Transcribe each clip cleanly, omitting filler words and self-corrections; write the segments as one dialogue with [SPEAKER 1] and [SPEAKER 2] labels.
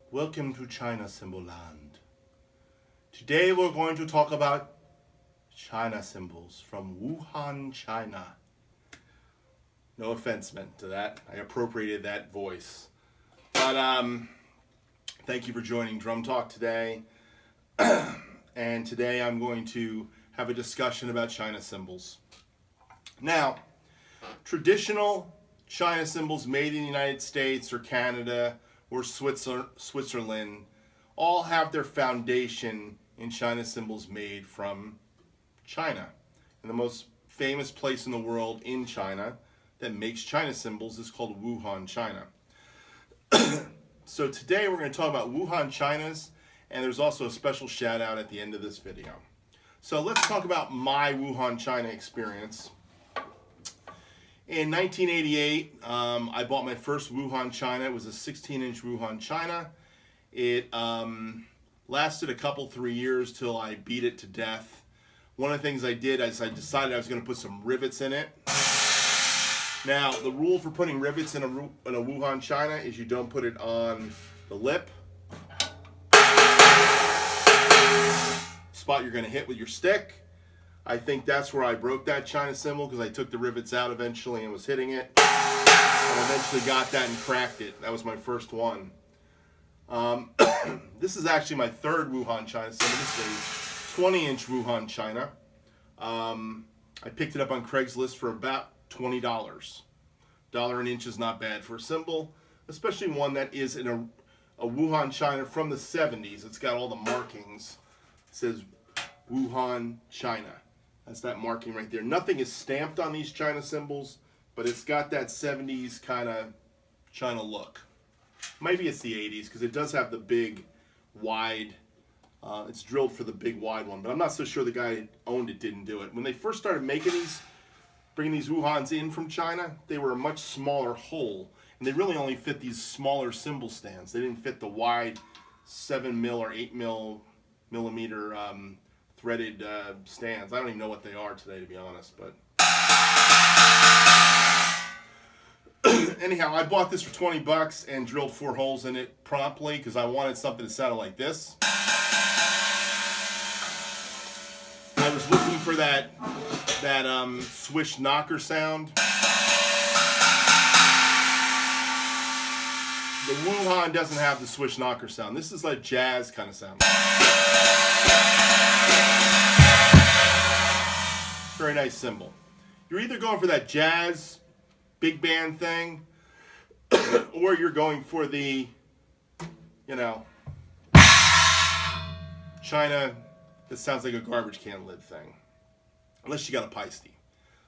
[SPEAKER 1] Welcome to China Symbol Land. Today we're going to talk about China symbols from Wuhan, China. No offense meant to that. I appropriated that voice. But thank you for joining Drum Talk today. And today I'm going to have a discussion about China symbols. Now, traditional China symbols made in the United States or Canada or Switzerland all have their foundation in China symbols made from China. And the most famous place in the world in China that makes China symbols is called Wuhan, China. So today we're going to talk about Wuhan, China's, and there's also a special shout out at the end of this video. So let's talk about my Wuhan, China experience. In 1988, I bought my first Wuhan China. It was a 16-inch Wuhan China. It lasted a couple, 3 years till I beat it to death. One of the things I did is I decided I was going to put some rivets in it. Now, the rule for putting rivets in a Wuhan China is you don't put it on the lip. Spot you're going to hit with your stick. I think that's where I broke that China symbol because I took the rivets out eventually and was hitting it. And eventually got that and cracked it. That was my first one. This is actually my third Wuhan China symbol. This is a 20-inch Wuhan China. I picked it up on Craigslist for about $20. Dollar an inch is not bad for a symbol, especially one that is in a Wuhan China from the 70s. It's got all the markings. It says Wuhan China. That's that marking right there. Nothing is stamped on these China symbols, but it's got that 70s kind of China look. Maybe it's the 80s because it does have the big, wide, it's drilled for the big, wide one, but I'm not so sure the guy who owned it didn't do it. When they first started making these, bringing these Wuhans in from China, they were a much smaller hole, and they really only fit these smaller symbol stands. They didn't fit the wide 7 mil or 8 millimeter threaded stands. I don't even know what they are today, to be honest. But anyhow, I bought this for $20 and drilled 4 holes in it promptly because I wanted something that sounded like this. I was looking for that swish knocker sound. The Wuhan doesn't have the swish knocker sound. This is like jazz kind of sound. Very nice symbol. You're either going for that jazz big band thing or you're going for the, China that sounds like a garbage can lid thing. Unless you got a Pisces.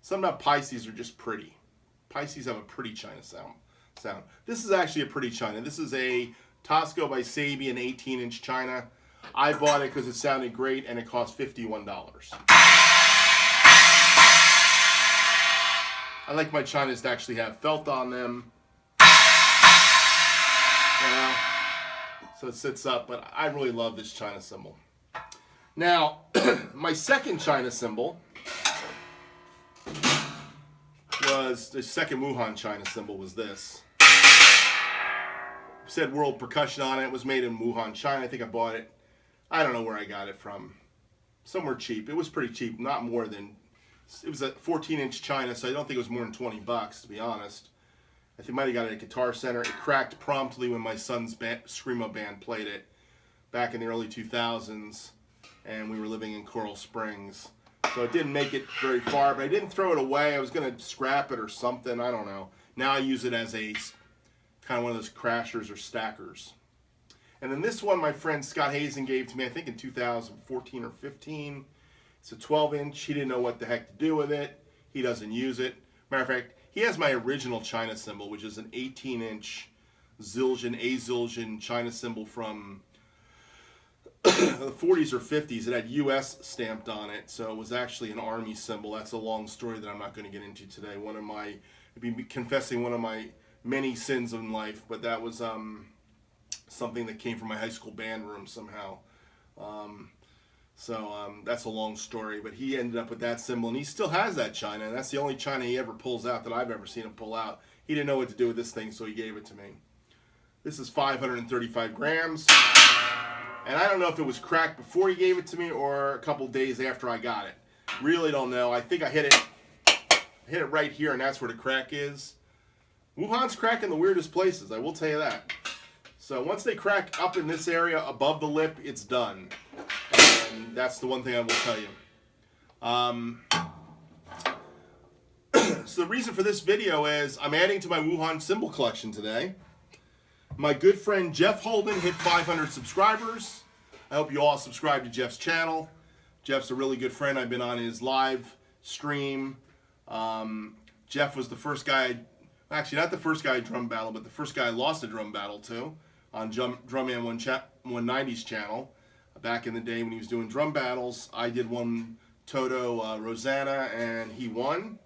[SPEAKER 1] Some about Pisces are just pretty. Pisces have a pretty China sound. This is actually a pretty China. This is a Tosco by Sabi, an 18-inch China. I bought it because it sounded great and it cost $51. I like my Chinas to actually have felt on them. So it sits up, but I really love this China symbol. Now, my second China symbol was, the second Wuhan China symbol was this. It said World Percussion on it. It was made in Wuhan, China. I think I bought it. I don't know where I got it from. Somewhere cheap. It was pretty cheap. Not more than, it was a 14-inch China, so I don't think it was more than $20, to be honest. I think I might have got it at Guitar Center. It cracked promptly when my son's Screamo band played it back in the early 2000s, and we were living in Coral Springs. So it didn't make it very far, but I didn't throw it away. I was going to scrap it or something. I don't know. Now I use it as a kind of one of those crashers or stackers. And then this one my friend Scott Hazen gave to me, I think in 2014 or 15. It's a 12-inch. He didn't know what the heck to do with it. He doesn't use it. Matter of fact, he has my original China symbol, which is an 18-inch Zildjian China symbol from the 40s or 50s. It had US stamped on it, so it was actually an army symbol. That's a long story that I'm not going to get into today. I'd be confessing one of my many sins in life, but that was something that came from my high school band room somehow. That's a long story, but he ended up with that symbol, and he still has that China, and that's the only China he ever pulls out that I've ever seen him pull out. He didn't know what to do with this thing, so he gave it to me. This is 535 grams. And I don't know if it was cracked before he gave it to me or a couple days after I got it. Really don't know. I think I hit it right here, and that's where the crack is. Wuhan's cracking the weirdest places, I will tell you that. So once they crack up in this area above the lip, it's done. And that's the one thing I will tell you. So the reason for this video is I'm adding to my Wuhan cymbal collection today. My good friend Jeff Holden hit 500 subscribers. I hope you all subscribe to Jeff's channel. Jeff's a really good friend. I've been on his live stream. Jeff was the first guy, actually not the first guy I drum battle, but the first guy I lost a drum battle to on Drumman 190's channel. Back in the day when he was doing drum battles, I did one Toto Rosanna and he won.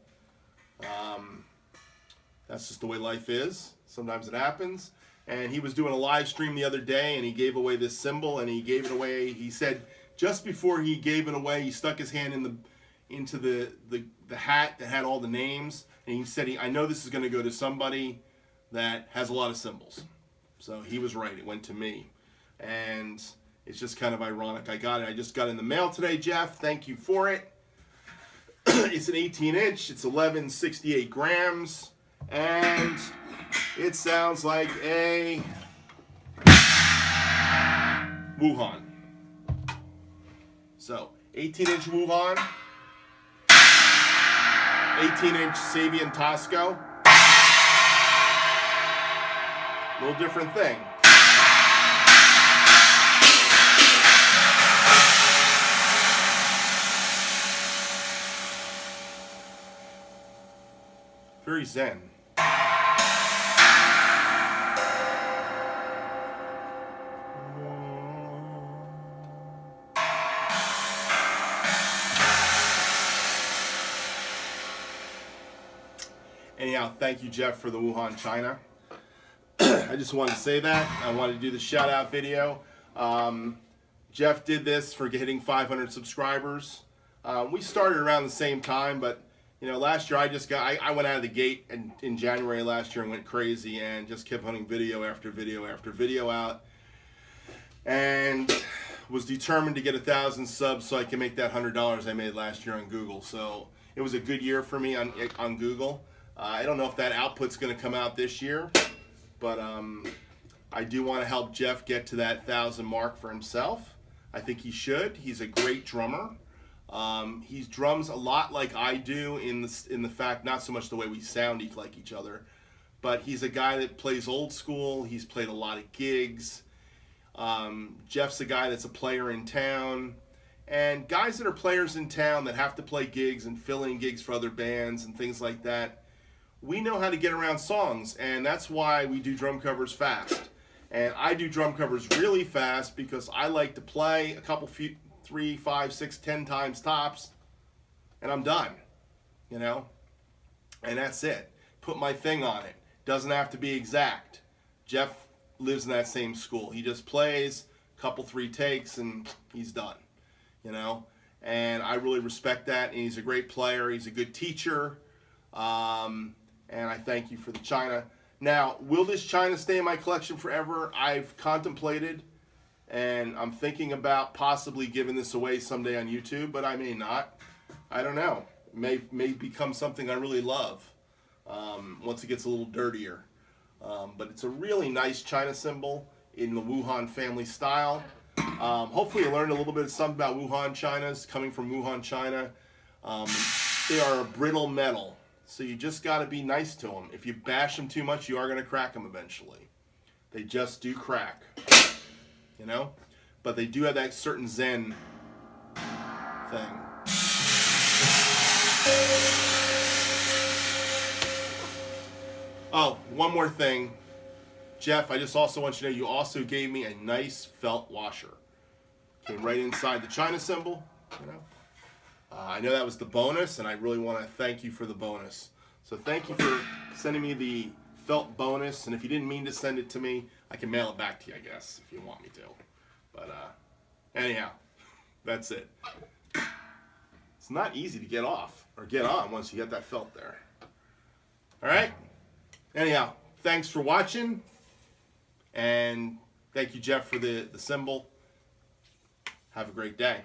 [SPEAKER 1] That's just the way life is. Sometimes it happens. And he was doing a live stream the other day and he gave away this cymbal and he gave it away. He said just before he gave it away, he stuck his hand into the hat that had all the names. And he said, I know this is going to go to somebody that has a lot of cymbals. So he was right. It went to me. And it's just kind of ironic. I got it. I just got it in the mail today, Jeff. Thank you for it. It's an 18-inch. It's 1168 grams. And it sounds like a Wuhan. So, 18-inch Wuhan. 18-inch Sabian Tosco. Little different thing. Very zen. Anyhow, thank you, Jeff, for the Wuhan China. I just wanted to say that. I wanted to do the shout out video. Jeff did this for hitting 500 subscribers. We started around the same time, but you know, last year I went out of the gate in January last year and went crazy and just kept putting video after video after video out, and was determined to get 1,000 subs so I can make that $100 I made last year on Google. So it was a good year for me on Google. I don't know if that output's going to come out this year, but I do want to help Jeff get to that 1,000 mark for himself. I think he should. He's a great drummer. He drums a lot like I do in the fact, not so much the way we sound like each other, but he's a guy that plays old school. He's played a lot of gigs. Jeff's a guy that's a player in town. And guys that are players in town that have to play gigs and fill in gigs for other bands and things like that, we know how to get around songs, and that's why we do drum covers fast. And I do drum covers really fast because I like to play a couple, 3, 5, 6, 10 times tops, and I'm done, you know? And that's it. Put my thing on it. Doesn't have to be exact. Jeff lives in that same school. He just plays a couple, 3 takes, and he's done, you know? And I really respect that, and he's a great player. He's a good teacher. And I thank you for the China. Now, will this China stay in my collection forever? I've contemplated, and I'm thinking about possibly giving this away someday on YouTube, but I may not. I don't know. It may become something I really love once it gets a little dirtier. But it's a really nice China cymbal in the Wuhan family style. Hopefully you learned a little bit of something about Wuhan Chinas coming from Wuhan China. They are a brittle metal. So you just got to be nice to them. If you bash them too much, you are going to crack them eventually. They just do crack, you know? But they do have that certain zen thing. Oh, one more thing. Jeff, I just also want you to know you also gave me a nice felt washer. Came right inside the China cymbal, you know? I know that was the bonus, and I really want to thank you for the bonus. So thank you for sending me the felt bonus, and if you didn't mean to send it to me, I can mail it back to you, I guess, if you want me to. But anyhow, that's it. It's not easy to get off, or get on once you get that felt there. All right? Anyhow, thanks for watching, And thank you, Jeff, for the cymbal. Have a great day.